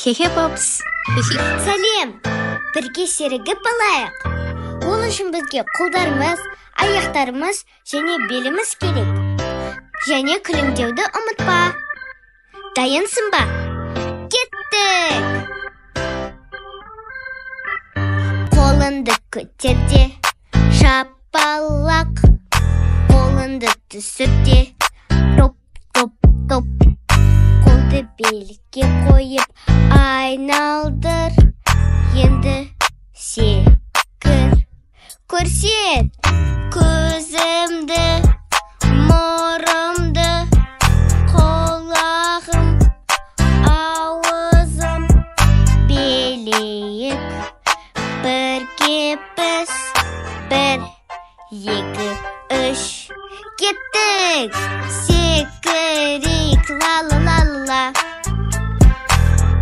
Хе-хе-попс. Сәлем! Бірге серігіп алайық. Ол үшін бізге қолдарымыз, аяқтарымыз және беліміз керек. Және күлімдеуді ұмытпа. Дайынсың ба? Кеттік! Қолыңды көтерде, шапалақ. Қолыңды түсірде, топ-топ-топ. Қолды белге қойып, айналдыр. Енді секір. Көрсет көзімді, мұрымды, құлағым, ауызым. Билейік бірге біз. 1, 2, 3. Кеттік! Секірейік, ла-ла-ла-ла-ла.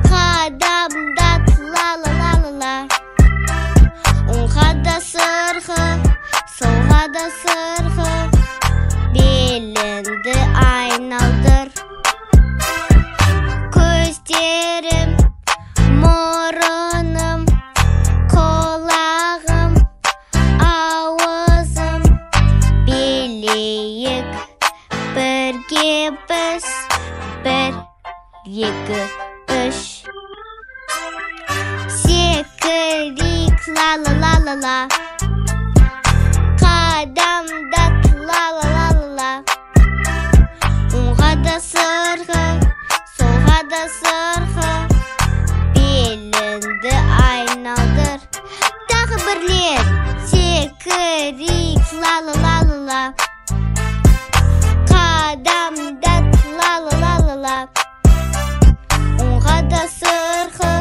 Қадамдат, ла-ла-ла-ла-ла. Оңға да сырғы, солға да сырғы. Беліңді айналдыр. Көздерім, мұрыным, құлағым, ауызым. Билейік бірге біз. 1, 2, 3. Секірейік, ла-ла-ла-ла-ла. Қадамдат, ла-ла-ла-ла-ла. Оңға да сырғы, солға да сырғы. Беліңді айналдыр. Тағы бірлет. Секірейік, ла-ла-ла-ла-ла. Қадамдат, ла-ла-ла-ла-ла. Оңға да сырғы,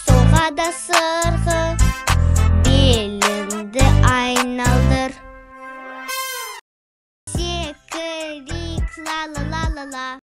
солға да сырғы. Беліңді айналдыр. Секірейік, ла-ла-ла-ла-ла.